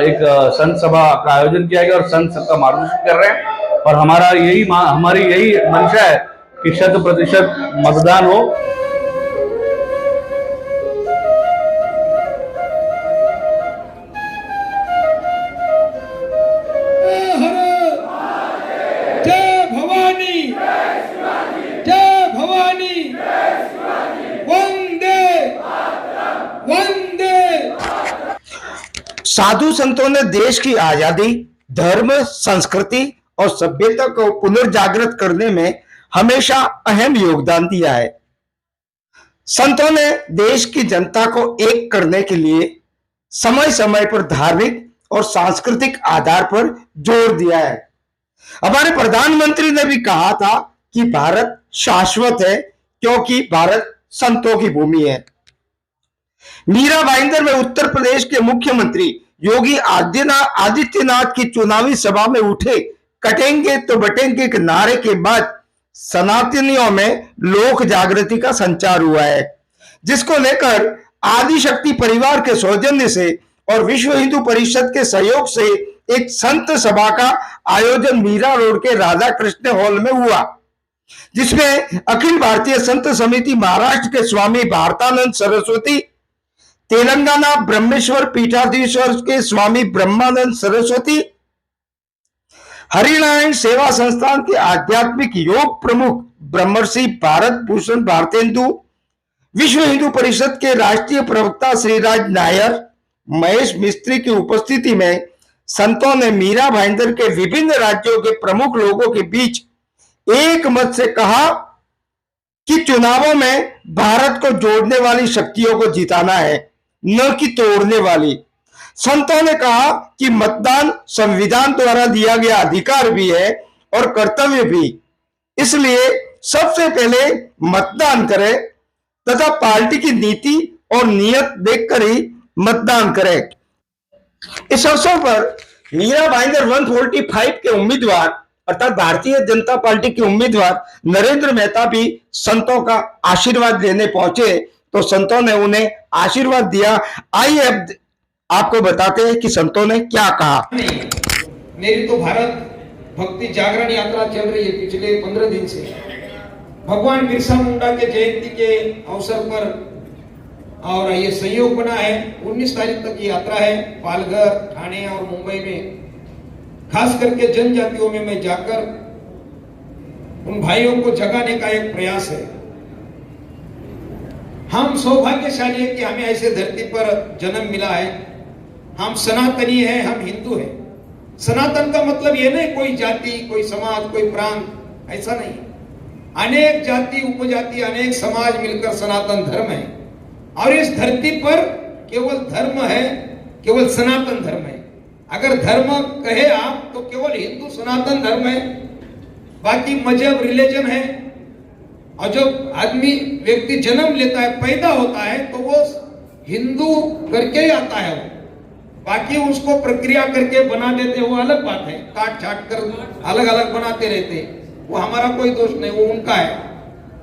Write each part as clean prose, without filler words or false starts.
एक संत सभा का आयोजन किया गया और संत सबका मार्गदर्शन कर रहे हैं। और हमारी यही मंशा है कि 100% मतदान हो। जय भवानी, जय भवानी, वंदे वंदे। साधु संतों ने देश की आजादी, धर्म, संस्कृति और सभ्यता को पुनर्जागृत करने में हमेशा अहम योगदान दिया है। संतों ने देश की जनता को एक करने के लिए समय समय पर धार्मिक और सांस्कृतिक आधार पर जोर दिया है। हमारे प्रधानमंत्री ने भी कहा था कि भारत शाश्वत है क्योंकि भारत संतों की भूमि है। मीरा भाईंदर में उत्तर प्रदेश के मुख्यमंत्री योगी आदित्यनाथ की चुनावी सभा में उठे कटेंगे तो बटेंगे के नारे के बाद सनातनियों में लोक जागृति का संचार हुआ है, जिसको लेकर आदिशक्ति परिवार के सौजन्य से और विश्व हिंदू परिषद के सहयोग से एक संत सभा का आयोजन मीरा रोड के राधा कृष्ण हॉल में हुआ, जिसमें अखिल भारतीय संत समिति महाराष्ट्र के स्वामी भारतानंद सरस्वती, तेलंगाना ब्रह्मेश्वर पीठाधीश्वर के स्वामी ब्रह्मानंद सरस्वती, हरिनारायण सेवा संस्थान के आध्यात्मिक योग प्रमुख ब्रह्मर्षि भारत भूषण भारतेंदु, विश्व हिंदू परिषद के राष्ट्रीय प्रवक्ता श्रीराज नायर, महेश मिस्त्री की उपस्थिति में संतों ने मीरा भाईंदर के विभिन्न राज्यों के प्रमुख लोगों के बीच एक मत से कहा कि चुनावों में भारत को जोड़ने वाली शक्तियों को जिताना है, न कि तोड़ने वाली। संतों ने कहा कि मतदान संविधान द्वारा दिया गया अधिकार भी है और कर्तव्य भी, इसलिए सबसे पहले मतदान करें तथा पार्टी की नीति और नियत देखकर ही मतदान करें। इस अवसर पर मीरा भाईंदर 145 के उम्मीदवार अर्थात भारतीय जनता पार्टी के उम्मीदवार नरेंद्र मेहता भी संतों का आशीर्वाद लेने पहुंचे, तो संतों ने उन्हें आशीर्वाद दिया। आइए अब आपको बताते हैं कि संतों ने क्या कहा। मेरी तो भारत भक्ति जागरण यात्रा चल रही है पिछले 15 दिन से। भगवान बिरसा मुंडा के जयंती के अवसर पर और ये सहयोग बना है। 19 तारीख तक ये यात्रा है। पालघर, ठाणे और मुंबई में खास करके जनजातियों में मैं जाकर उन भाइयों को जगाने का एक प्रयास है। हम सौभाग्यशाली है कि हमें ऐसे धरती पर जन्म मिला है। हम सनातनी हैं, हम हिंदू हैं। सनातन का मतलब ये नहीं कोई जाति, कोई समाज, कोई प्रांत, ऐसा नहीं। अनेक जाति, उपजाति, अनेक समाज मिलकर सनातन धर्म है। और इस धरती पर केवल धर्म है, केवल सनातन धर्म है। अगर धर्म कहे आप तो केवल हिंदू सनातन धर्म है, बाकी मजहब रिलीजन है। और जब आदमी व्यक्ति जन्म लेता है, पैदा होता है, तो वो हिंदू करके ही आता है। बाकी उसको प्रक्रिया करके बना देते, वो अलग बात है। काट छाट कर अलग अलग बनाते रहते, वो हमारा कोई दोष नहीं, वो उनका है।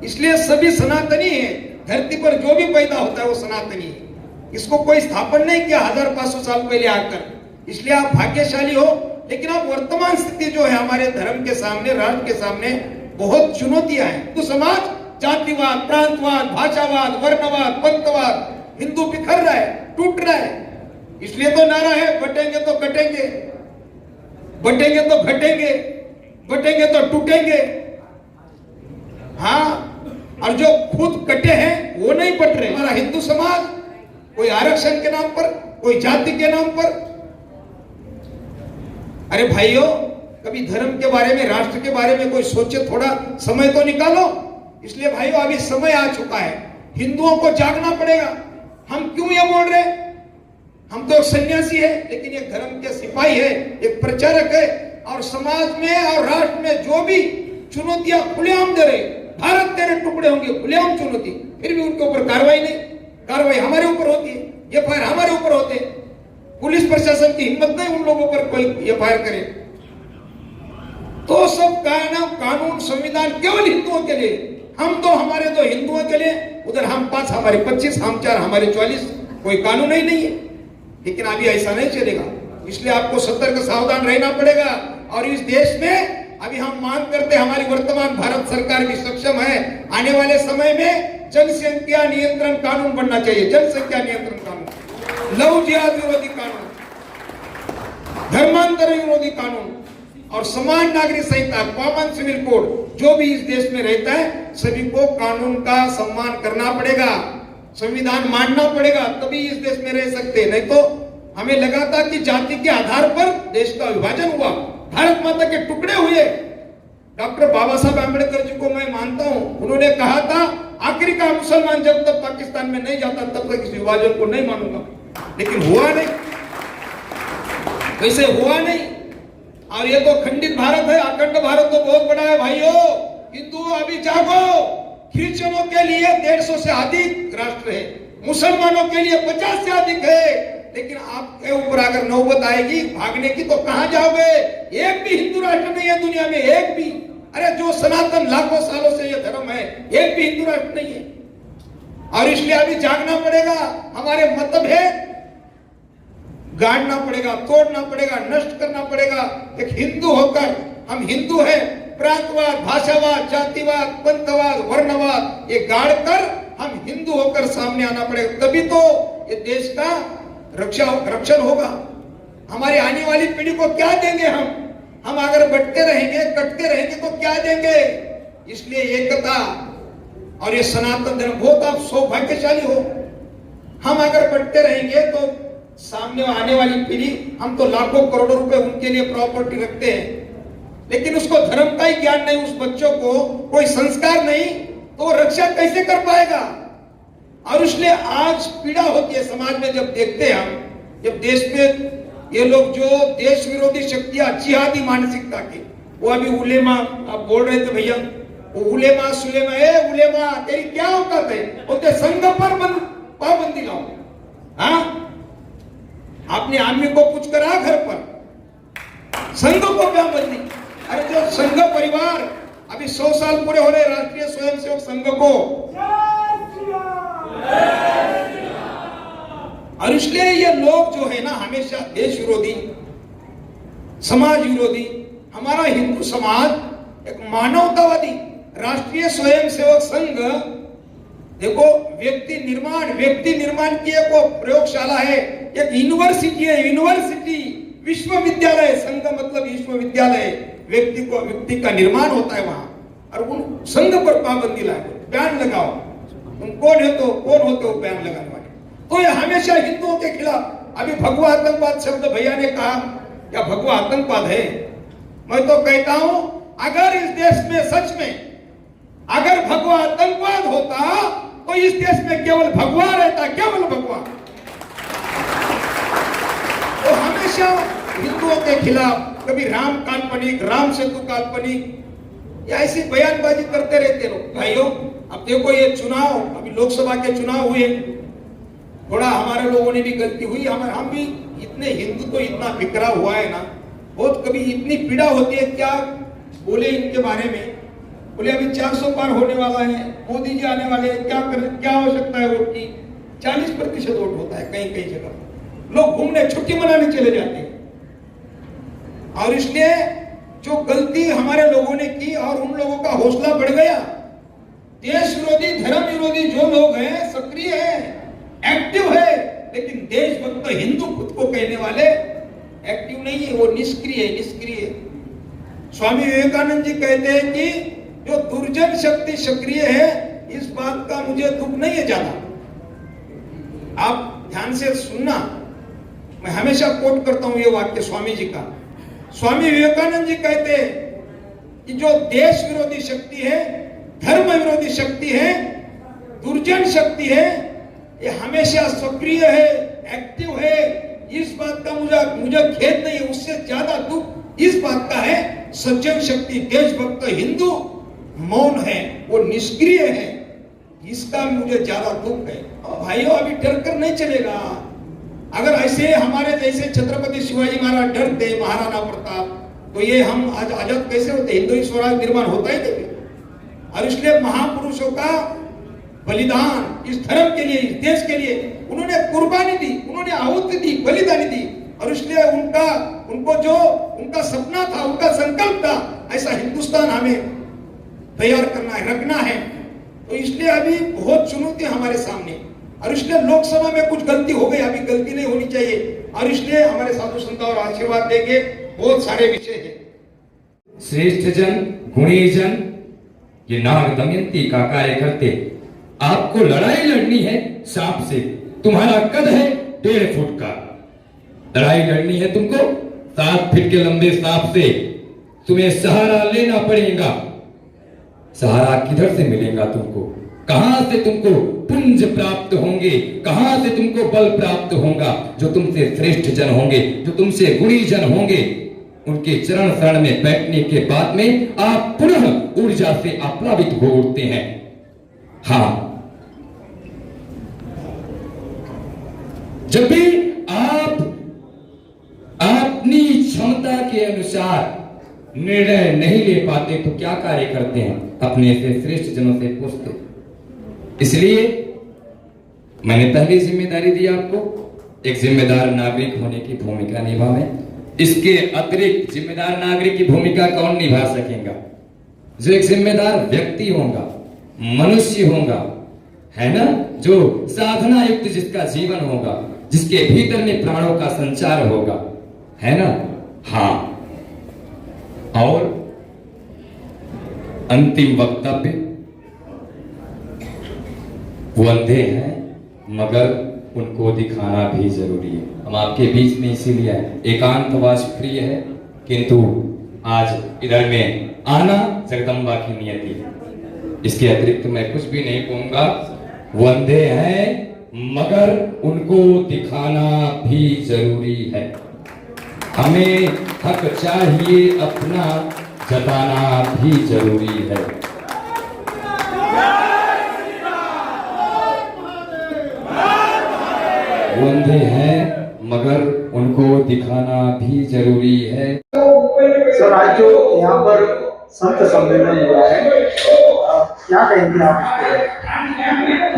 इसलिए सभी सनातनी है। धरती पर जो भी पैदा होता है वो सनातनी है। इसको कोई स्थापन नहीं किया 1500 साल पहले आकर। इसलिए आप भाग्यशाली हो। लेकिन आप वर्तमान स्थिति जो है हमारे धर्म के सामने, राष्ट्र के सामने बहुत चुनौतियां हैं। तो समाज जातिवाद, प्रांतवाद, भाषावाद, वर्णवाद, पंथवाद, हिंदू बिखर रहा है, टूट रहा है। इसलिए तो नारा है बटेंगे तो कटेंगे, बटेंगे तो घटेंगे, बटेंगे तो टूटेंगे। हाँ, और जो खुद कटे हैं वो नहीं बट रहे। हमारा हिंदू समाज कोई आरक्षण के नाम पर, कोई जाति के नाम पर। अरे भाइयों, कभी धर्म के बारे में, राष्ट्र के बारे में कोई सोचे, थोड़ा समय तो निकालो। इसलिए भाइयों अभी समय आ चुका है, हिंदुओं को जागना पड़ेगा। हम क्यों ये बोल रहे? हम तो सन्यासी है, लेकिन एक धर्म के सिपाही है, एक प्रचारक है। और समाज में और राष्ट्र में जो भी चुनौतियां खुलेआम दे रहे, भारत तेरे टुकड़े होंगे, खुलेआम चुनौती, फिर भी उनके ऊपर कार्रवाई नहीं। कार्रवाई हमारे ऊपर होती है, एफआईआर हमारे ऊपर होते। पुलिस प्रशासन की हिम्मत नहीं उन लोगों पर कोई एफआईआर करे। तो सब कानून संविधान केवल हिंदुओं के लिए। हम तो हमारे तो हिंदुओं के लिए, उधर हम 5, हमारे 25, हम 4, हमारे 44, कोई कानून ही नहीं है। लेकिन अभी ऐसा नहीं चलेगा। इसलिए आपको सतर्क सावधान रहना पड़ेगा। और इस देश में अभी हम मांग करते हैं, हमारी वर्तमान भारत सरकार भी सक्षम है, आने वाले समय में जनसंख्या नियंत्रण कानून बनना चाहिए, जनसंख्या नियंत्रण कानून, लव जिहाद विरोधी कानून, धर्मांतर विरोधी कानून और समान नागरिक संहिता, कॉमन सिविल कोड, जो भी इस देश में रहता है सभी को कानून का सम्मान करना पड़ेगा, संविधान मानना पड़ेगा, तभी इस देश में रह सकते। नहीं तो हमें लगा था कि जाति के आधार पर देश का विभाजन हुआ, भारत माता के टुकड़े हुए। डॉक्टर बाबा साहब आंबेडकर जी को मैं मानता हूं, उन्होंने कहा था आखिरी का मुसलमान जब तक पाकिस्तान में नहीं जाता तब तक इस विभाजन को नहीं मानूंगा, लेकिन हुआ नहीं, वैसे हुआ नहीं। और ये तो खंडित भारत है, अखंड भारत तो बहुत बड़ा है भाइयों। हिंदू अभी जागो, क्रिश्चियनों के लिए 150 से अधिक राष्ट्र है, मुसलमानों के लिए 50 से अधिक है, लेकिन आपके ऊपर अगर नौबत आएगी भागने की तो कहां जाओगे? एक भी हिंदू राष्ट्र नहीं है दुनिया में, एक भी। अरे जो सनातन लाखों सालों से ये धर्म है, एक भी हिंदू राष्ट्र नहीं है। और इसलिए अभी जागना पड़ेगा, हमारे मतभेद गाड़ना पड़ेगा, तोड़ना पड़ेगा, नष्ट करना पड़ेगा। एक हिंदू होकर हम हिंदू हैं, प्रांतवाद, भाषावाद, जातिवाद, पंथवाद, वर्णवाद ये गाड़ कर हम हिंदू होकर सामने आना पड़ेगा, तभी तो ये देश का रक्षण होगा। हमारी आने वाली पीढ़ी को क्या देंगे हम अगर बटते रहेंगे, कटते रहेंगे तो क्या देंगे? इसलिए एकता और ये सनातन धर्म, बहुत आप सौभाग्यशाली हो। हम अगर बटते रहेंगे तो सामने आने वाली पीढ़ी, हम तो लाखों करोड़ों रुपए उनके लिए प्रॉपर्टी रखते हैं, लेकिन उसको धर्म का ही ज्ञान नहीं, उस बच्चों को कोई संस्कार नहीं, तो रक्षा कैसे कर पाएगा? और इसलिए आज पीड़ा होती है समाज में जब देखते हैं हम, जब देश में ये लोग जो देश विरोधी शक्तियां, जिहादी मानसिकता के, वो अभी उलेमा आप बोल रहे थे भैया, वो उलेमा सुलेमा, उलेमा तेरी क्या औकात है? बोलते संघ पर पाबंदी लाओ। हाँ, आपने आदमी को पूछ कर आ घर पर, संघ को पाबंदी। अरे जो संघ परिवार, अभी 100 साल पूरे हो रहे राष्ट्रीय स्वयंसेवक संघ को, और इसलिए ये लोग जो है ना हमेशा देश विरोधी, समाज विरोधी। हमारा हिंदू समाज एक मानवतावादी राष्ट्रीय स्वयंसेवक संघ, देखो व्यक्ति निर्माण की एक प्रयोगशाला है, एक यूनिवर्सिटी है, यूनिवर्सिटी विश्वविद्यालय, संघ मतलब विश्वविद्यालय, व्यक्ति का निर्माण होता है वहां, और उन संघ पर पाबंदी लाए, बैन लगाओ। तुम कौन होते हो बैन लगाने वाले? तो ये हमेशा हिंदुओं के खिलाफ। अभी भगवा आतंकवाद शब्द भैया ने कहा, क्या भगवा आतंकवाद है? मैं तो कहता हूं अगर इस देश में सच में अगर भगवा आतंकवाद होता तो इस देश में केवल भगवा रहता, केवल भगवा। तो हमेशा हिंदुओं के खिलाफ, कभी राम काल्पनिक, राम सेतु काल्पनिक, या ऐसी बयानबाजी करते रहते लोग। भाइयों अब देखो ये चुनाव, अभी लोकसभा के चुनाव हुए, थोड़ा हमारे लोगों ने भी गलती हुई, हम भी इतने हिंदू तो इतना बिखरा हुआ है ना, बहुत कभी इतनी पीड़ा होती है। क्या बोले इनके बारे में? बोले अभी 400 पार होने वाला है, मोदी जी आने वाले हैं, क्या आवश्यकता है वोट की? 40% वोट होता है कहीं कहीं जगह, लोग घूमने छुट्टी मनाने चले जाते हैं। और इसलिए जो गलती हमारे लोगों ने की और उन लोगों का हौसला बढ़ गया। देश विरोधी, धर्म विरोधी जो लोग हैं सक्रिय हैं, एक्टिव है, लेकिन देशभक्त हिंदू खुद को कहने वाले एक्टिव नहीं है, वो निष्क्रिय। स्वामी विवेकानंद जी कहते हैं कि जो दुर्जन शक्ति सक्रिय है, इस बात का मुझे दुख नहीं है ज्यादा। आप ध्यान से सुनना, मैं हमेशा कोट करता हूं ये वाक्य स्वामी जी का। स्वामी विवेकानंद जी कहते हैं कि जो देश विरोधी शक्ति है, धर्म विरोधी शक्ति है, दुर्जन शक्ति है, ये हमेशा सक्रिय है, एक्टिव है। इस बात का मुझे खेद नहीं है, उससे ज्यादा दुख इस बात का है सज्जन शक्ति, देशभक्त हिंदू मौन है, वो निष्क्रिय है, इसका मुझे ज्यादा दुख है। और भाइयों अभी डर कर नहीं चलेगा। अगर ऐसे हमारे जैसे छत्रपति शिवाजी महाराज डरते, महाराणा प्रताप, तो ये हम आज आजाद कैसे होते? हिंदू स्वराज निर्माण होता ही नहीं। और इसलिए महापुरुषों का बलिदान इस धर्म के लिए, इस देश के लिए, उन्होंने कुर्बानी दी, उन्होंने आहुति दी, बलिदानी दी, और इसलिए उनको जो उनका सपना था, उनका संकल्प था, ऐसा हिंदुस्तान हमें तैयार करना है, रखना है। तो इसलिए अभी बहुत चुनौती हमारे सामने, और इसलिए लोकसभा में कुछ गलती हो गई, अभी गलती नहीं होनी चाहिए, और इसलिए हमारे साधु संत और आशीर्वाद देंगे। बहुत सारे विषय है। श्रेष्ठ जन, गुणी जन, ये नाग दमयंती का कार्य करते। आपको लड़ाई लड़नी है सांप से। तुम्हारा कद है 1.5 फुट का। लड़ाई लड़नी है तुमको 7 फीट के लंबे सांप से। तुम्हें सहारा लेना पड़ेगा। सहारा किधर से मिलेगा तुमको? कहां से तुमको पुंज प्राप्त होंगे? कहां से तुमको बल प्राप्त होगा? जो तुमसे श्रेष्ठ जन होंगे, जो तुमसे गुणी जन होंगे, उनके चरण शरण में बैठने के बाद में आप पुनः ऊर्जा से आप्लावित हो उठते हैं। हाँ, जब भी आप अपनी क्षमता के अनुसार निर्णय नहीं ले पाते तो क्या कार्य करते हैं? अपने से श्रेष्ठ जनों से पूछते। इसलिए मैंने पहली जिम्मेदारी दी आपको, एक जिम्मेदार नागरिक होने की भूमिका निभाएं। इसके अतिरिक्त जिम्मेदार नागरिक की भूमिका कौन निभा सकेगा? जो एक जिम्मेदार व्यक्ति होगा, मनुष्य होगा, है ना, जो साधना युक्त जिसका जीवन होगा, जिसके भीतर में प्राणों का संचार होगा, है ना। हाँ, और अंतिम वक्तव्य, वो अंधे हैं मगर उनको दिखाना भी जरूरी है। हम आपके बीच में इसीलिए एकांतवास प्रिय है, किंतु आज इधर में आना जगदम्बा की नियति है। इसके अतिरिक्त मैं कुछ भी नहीं कहूंगा। वो अंधे हैं मगर उनको दिखाना भी जरूरी है। हमें हक चाहिए, अपना जताना भी जरूरी है। वो अंधे हैं मगर उनको दिखाना भी जरूरी है। सर, आज जो यहाँ पर संत सम्मेलन हुआ है, क्या कहेंगे आप?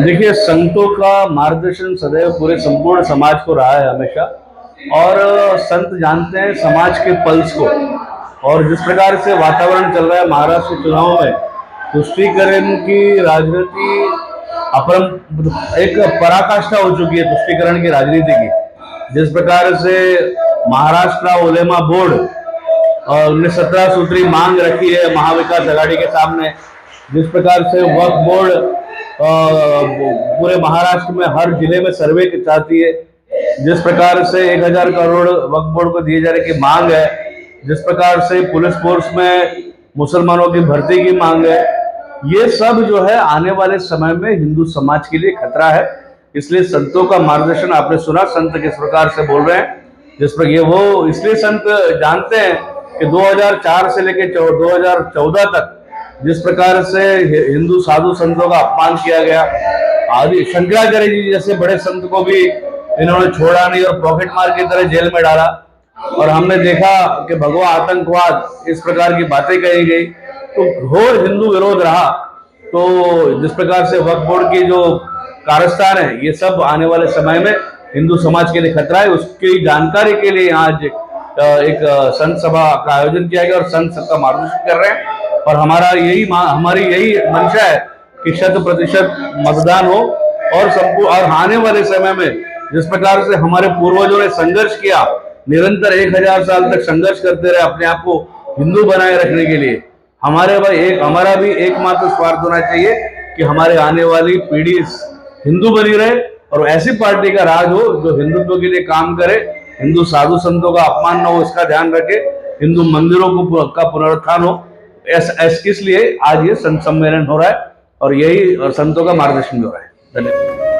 देखिए, संतों का मार्गदर्शन सदैव पूरे संपूर्ण समाज को रहा है हमेशा, और संत जानते हैं समाज के पल्स को। और जिस प्रकार से वातावरण चल रहा है महाराष्ट्र के चुनाव में, तुष्टीकरण की राजनीति एक पराकाष्ठा हो चुकी है, तुष्टीकरण की राजनीति की। जिस प्रकार से महाराष्ट्र उलेमा बोर्ड ने 17 सूत्री मांग रखी है महाविकास आघाड़ी के सामने, जिस प्रकार से वक्फ बोर्ड पूरे महाराष्ट्र में हर जिले में सर्वे चाहती है, जिस प्रकार से 1000 करोड़ वक्फ बोर्ड को दिए जाने की मांग है, जिस प्रकार से पुलिस फोर्स में मुसलमानों की भर्ती की मांग है, ये सब जो है आने वाले समय में हिंदू समाज के लिए खतरा है। इसलिए संतों का मार्गदर्शन आपने सुना, संत किस प्रकार से बोल रहे हैं, जिस पर ये वो इसलिए संत जानते हैं कि 2004 से लेकर 2014 तक जिस प्रकार से हिंदू साधु संतों का अपमान किया गया, आदि शंकराचार्य जी जैसे बड़े संत को भी इन्होंने छोड़ा नहीं और पॉकेट मार की तरह जेल में डाला। और हमने देखा कि भगवा आतंकवाद इस प्रकार की बातें कही गई, तो घोर हिंदू विरोध रहा। तो जिस प्रकार से वक्फ बोर्ड की जो कारस्तान है, ये सब आने वाले समय में हिंदू समाज के लिए खतरा है। उसकी जानकारी के लिए आज एक संत सभा का आयोजन किया गया और संत सबका मार्गदर्शन कर रहे हैं। और हमारी यही मंशा है कि 100% मतदान हो, और आने वाले समय में जिस प्रकार से हमारे पूर्वजों ने संघर्ष किया, निरंतर 1000 साल तक संघर्ष करते रहे अपने आप को हिंदू बनाए रखने के लिए, हमारा भी एकमात्र स्वार्थ होना चाहिए कि हमारे आने वाली पीढ़ी हिंदू बनी रहे, और ऐसी पार्टी का राज हो जो हिंदुत्व के लिए काम करे, हिंदू साधु संतों का अपमान न हो इसका ध्यान रखे, हिंदू मंदिरों का पुनरुत्थान हो। इसलिए आज ये संत सम्मेलन हो रहा है और यही संतों का मार्गदर्शन भी हो रहा है। धन्यवाद।